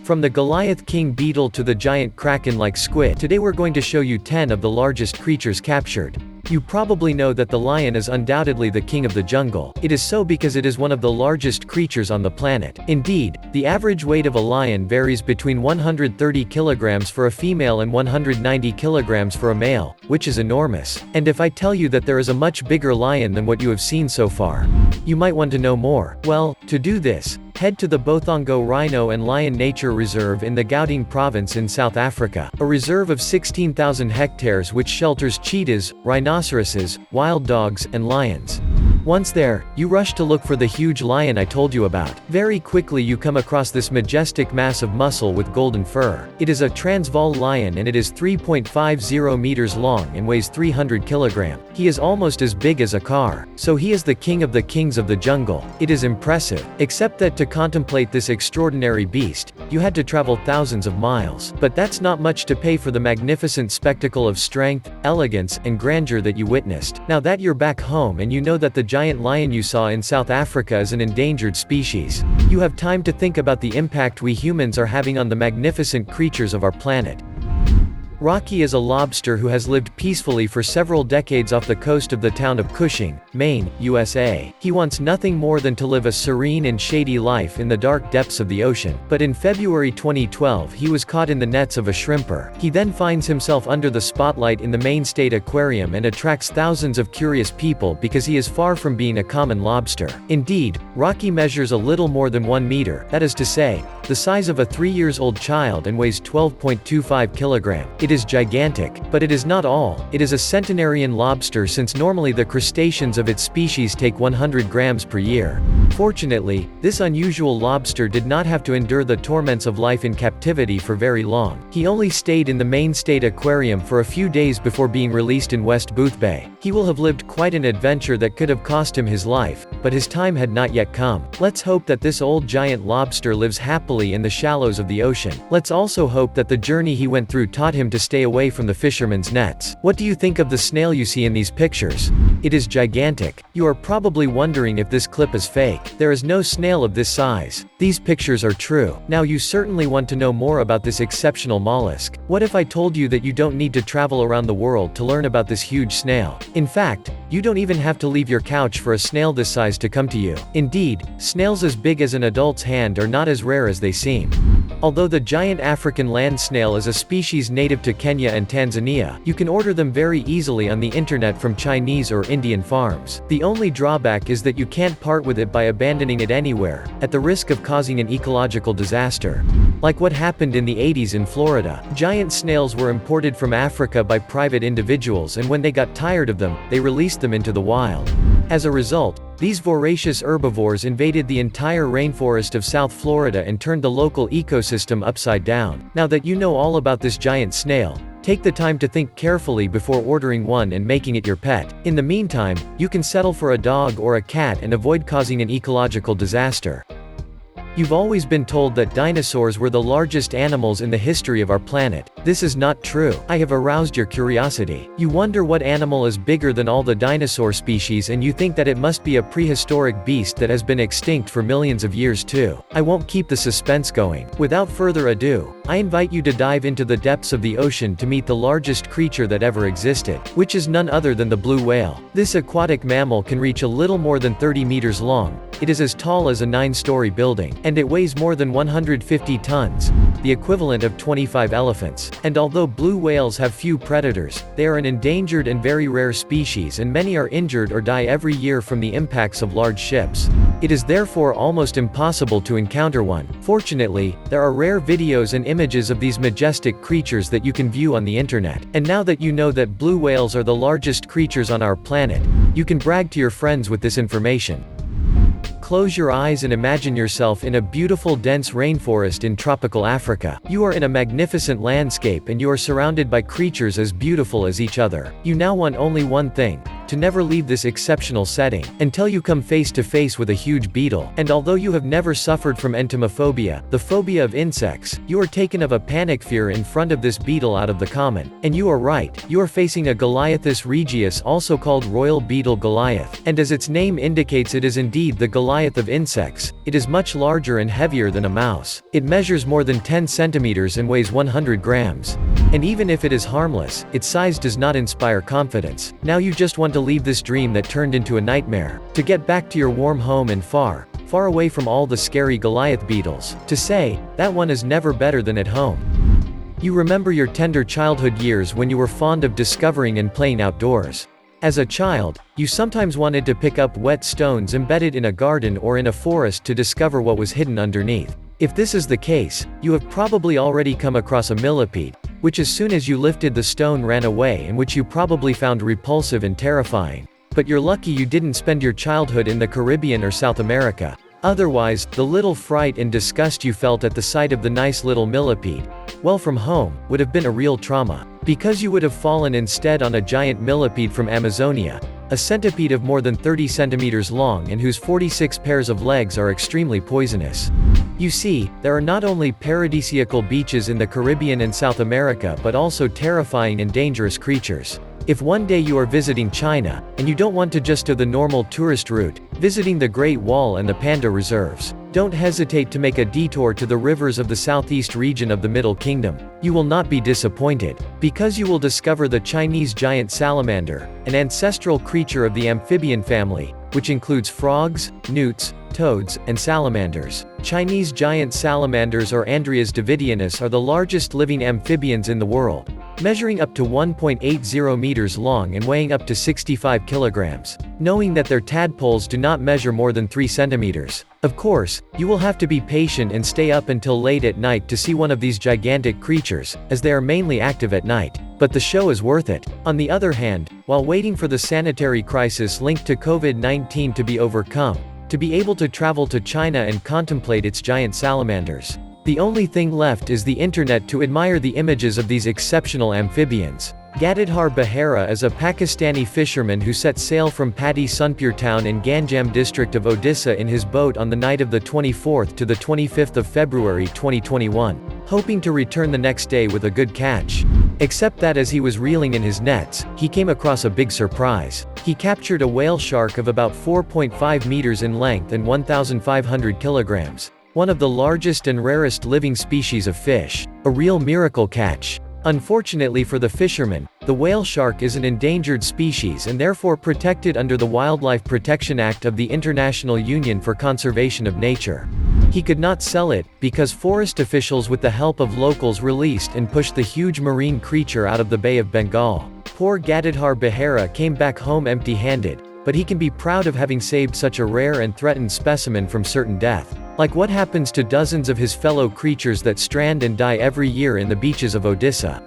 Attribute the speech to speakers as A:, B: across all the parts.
A: From the Goliath king beetle to the giant Kraken-like squid, today we're going to show you 10 of the largest creatures captured. You probably know that the lion is undoubtedly the king of the jungle. It is so because it is one of the largest creatures on the planet. Indeed, the average weight of a lion varies between 130 kilograms for a female and 190 kilograms for a male, which is enormous. And if I tell you that there is a much bigger lion than what you have seen so far, you might want to know more. Well, to do this, head to the Bothongo Rhino and Lion Nature Reserve in the Gauteng province in South Africa, a reserve of 16,000 hectares which shelters cheetahs, rhinoceroses, wild dogs, and lions. Once there, you rush to look for the huge lion I told you about. Very quickly you come across this majestic mass of muscle with golden fur. It is a Transvaal lion and it is 3.50 meters long and weighs 300 kilograms. He is almost as big as a car. So he is the king of the kings of the jungle. It is impressive. Except that to contemplate this extraordinary beast, you had to travel thousands of miles. But that's not much to pay for the magnificent spectacle of strength, elegance, and grandeur that you witnessed. Now that you're back home and you know that the giant lion you saw in South Africa is an endangered species, you have time to think about the impact we humans are having on the magnificent creatures of our planet. Rocky is a lobster who has lived peacefully for several decades off the coast of the town of Cushing, Maine, USA. He wants nothing more than to live a serene and shady life in the dark depths of the ocean. But in February 2012 he was caught in the nets of a shrimper. He then finds himself under the spotlight in the Maine State Aquarium and attracts thousands of curious people because he is far from being a common lobster. Indeed, Rocky measures a little more than 1 meter, that is to say, the size of a 3-year-old child, and weighs 12.25 kilograms. It is gigantic, but it is not all. It is a centenarian lobster since normally the crustaceans of its species take 100 grams per year. Fortunately, this unusual lobster did not have to endure the torments of life in captivity for very long. He only stayed in the Maine State Aquarium for a few days before being released in West Boothbay. He will have lived quite an adventure that could have cost him his life, but his time had not yet come. Let's hope that this old giant lobster lives happily in the shallows of the ocean. Let's also hope that the journey he went through taught him to stay away from the fishermen's nets. What do you think of the snail you see in these pictures? It is gigantic. You are probably wondering if this clip is fake. There is no snail of this size. These pictures are true. Now you certainly want to know more about this exceptional mollusk. What if I told you that you don't need to travel around the world to learn about this huge snail? In fact, you don't even have to leave your couch for a snail this size to come to you. Indeed, snails as big as an adult's hand are not as rare as they seem. Although the giant African land snail is a species native to Kenya and Tanzania, you can order them very easily on the internet from Chinese or Indian farms. The only drawback is that you can't part with it by abandoning it anywhere, at the risk of causing an ecological disaster. Like what happened in the 80s in Florida. Giant snails were imported from Africa by private individuals, and when they got tired of them, they released them into the wild. As a result, these voracious herbivores invaded the entire rainforest of South Florida and turned the local ecosystem upside down. Now that you know all about this giant snail, take the time to think carefully before ordering one and making it your pet. In the meantime, you can settle for a dog or a cat and avoid causing an ecological disaster. You've always been told that dinosaurs were the largest animals in the history of our planet. This is not true. I have aroused your curiosity. You wonder what animal is bigger than all the dinosaur species, and you think that it must be a prehistoric beast that has been extinct for millions of years too. I won't keep the suspense going. Without further ado, I invite you to dive into the depths of the ocean to meet the largest creature that ever existed, which is none other than the blue whale. This aquatic mammal can reach a little more than 30 meters long. It is as tall as a 9-story building, and it weighs more than 150 tons, the equivalent of 25 elephants. And although blue whales have few predators, they are an endangered and very rare species, and many are injured or die every year from the impacts of large ships. It is therefore almost impossible to encounter one. Fortunately, there are rare videos and images of these majestic creatures that you can view on the internet. And now that you know that blue whales are the largest creatures on our planet, you can brag to your friends with this information. Close your eyes and imagine yourself in a beautiful dense rainforest in tropical Africa. You are in a magnificent landscape and you are surrounded by creatures as beautiful as each other. You now want only one thing: to never leave this exceptional setting, until you come face to face with a huge beetle. And although you have never suffered from entomophobia, the phobia of insects, you are taken of a panic fear in front of this beetle out of the common. And you are right, you are facing a Goliathus regius, also called royal beetle Goliath. And as its name indicates, it is indeed the Goliath of insects. It is much larger and heavier than a mouse. It measures more than 10 centimeters and weighs 100 grams. And even if it is harmless, its size does not inspire confidence. Now you just want to leave this dream that turned into a nightmare. To get back to your warm home and far away from all the scary Goliath beetles. To say, that one is never better than at home. You remember your tender childhood years when you were fond of discovering and playing outdoors. As a child, you sometimes wanted to pick up wet stones embedded in a garden or in a forest to discover what was hidden underneath. If this is the case, you have probably already come across a millipede, which as soon as you lifted the stone ran away and which you probably found repulsive and terrifying. But you're lucky you didn't spend your childhood in the Caribbean or South America. Otherwise, the little fright and disgust you felt at the sight of the nice little millipede, well from home, would have been a real trauma. Because you would have fallen instead on a giant millipede from Amazonia, a centipede of more than 30 centimeters long and whose 46 pairs of legs are extremely poisonous. You see, there are not only paradisiacal beaches in the Caribbean and South America but also terrifying and dangerous creatures. If one day you are visiting China, and you don't want to just do the normal tourist route, visiting the Great Wall and the panda reserves, don't hesitate to make a detour to the rivers of the southeast region of the Middle Kingdom. You will not be disappointed, because you will discover the Chinese giant salamander, an ancestral creature of the amphibian family, which includes frogs, newts, toads, and salamanders. Chinese giant salamanders, or Andreas davidianus, are the largest living amphibians in the world, measuring up to 1.80 meters long and weighing up to 65 kilograms. Knowing that their tadpoles do not measure more than 3 centimeters. Of course, you will have to be patient and stay up until late at night to see one of these gigantic creatures, as they are mainly active at night. But the show is worth it. On the other hand, while waiting for the sanitary crisis linked to COVID-19 to be overcome, to be able to travel to China and contemplate its giant salamanders, the only thing left is the internet to admire the images of these exceptional amphibians. Gadadhar Behera is a Pakistani fisherman who set sail from Patti Sunpur town in Ganjam district of Odisha in his boat on the night of the 24th to the 25th of February 2021, hoping to return the next day with a good catch. Except that as he was reeling in his nets, he came across a big surprise. He captured a whale shark of about 4.5 meters in length and 1,500 kilograms. One of the largest and rarest living species of fish. A real miracle catch. Unfortunately for the fisherman, the whale shark is an endangered species and therefore protected under the Wildlife Protection Act of the International Union for Conservation of Nature. He could not sell it, because forest officials with the help of locals released and pushed the huge marine creature out of the Bay of Bengal. Poor Gadadhar Behera came back home empty-handed, but he can be proud of having saved such a rare and threatened specimen from certain death. Like what happens to dozens of his fellow creatures that strand and die every year in the beaches of Odisha.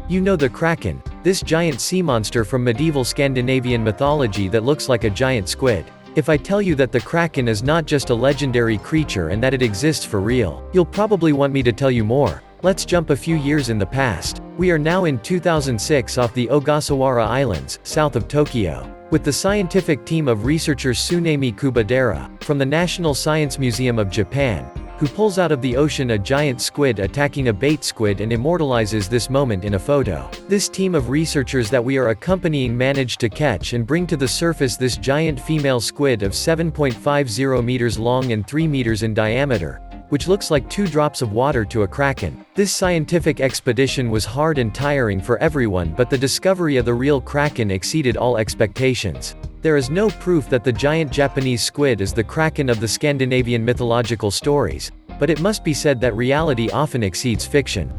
A: You know the Kraken, this giant sea monster from medieval Scandinavian mythology that looks like a giant squid. If I tell you that the Kraken is not just a legendary creature and that it exists for real, you'll probably want me to tell you more. Let's jump a few years in the past. We are now in 2006 off the Ogasawara Islands, south of Tokyo, with the scientific team of researcher Tsunemi Kubadera, from the National Science Museum of Japan, who pulls out of the ocean a giant squid attacking a bait squid and immortalizes this moment in a photo. This team of researchers that we are accompanying managed to catch and bring to the surface this giant female squid of 7.50 meters long and 3 meters in diameter, which looks like 2 drops of water to a kraken. This scientific expedition was hard and tiring for everyone, but the discovery of the real kraken exceeded all expectations. There is no proof that the giant Japanese squid is the kraken of the Scandinavian mythological stories, but it must be said that reality often exceeds fiction.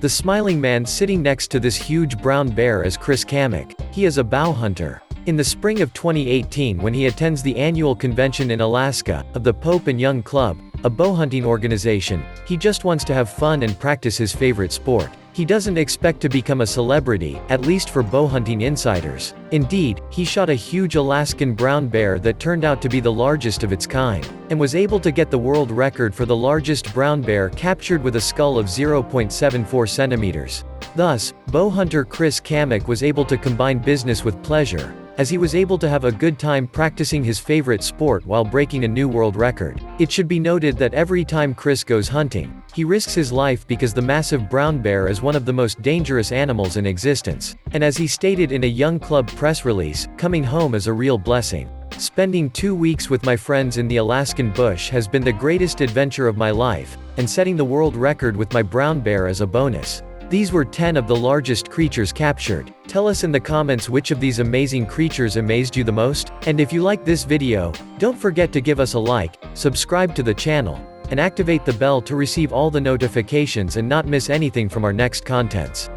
A: The smiling man sitting next to this huge brown bear is Chris Kamek. He is a bow hunter. In the spring of 2018, when he attends the annual convention in Alaska, of the Pope and Young Club, a bowhunting organization, he just wants to have fun and practice his favorite sport. He doesn't expect to become a celebrity, at least for bowhunting insiders. Indeed, he shot a huge Alaskan brown bear that turned out to be the largest of its kind, and was able to get the world record for the largest brown bear captured with a skull of 0.74 centimeters. Thus, bow hunter Chris Kamek was able to combine business with pleasure, as he was able to have a good time practicing his favorite sport while breaking a new world record. It should be noted that every time Chris goes hunting, he risks his life because the massive brown bear is one of the most dangerous animals in existence. And as he stated in a Young Club press release, coming home is a real blessing. Spending 2 weeks with my friends in the Alaskan bush has been the greatest adventure of my life, and setting the world record with my brown bear as a bonus. These were 10 of the largest creatures captured. Tell us in the comments which of these amazing creatures amazed you the most. And if you like this video, don't forget to give us a like, subscribe to the channel, and activate the bell to receive all the notifications and not miss anything from our next contents.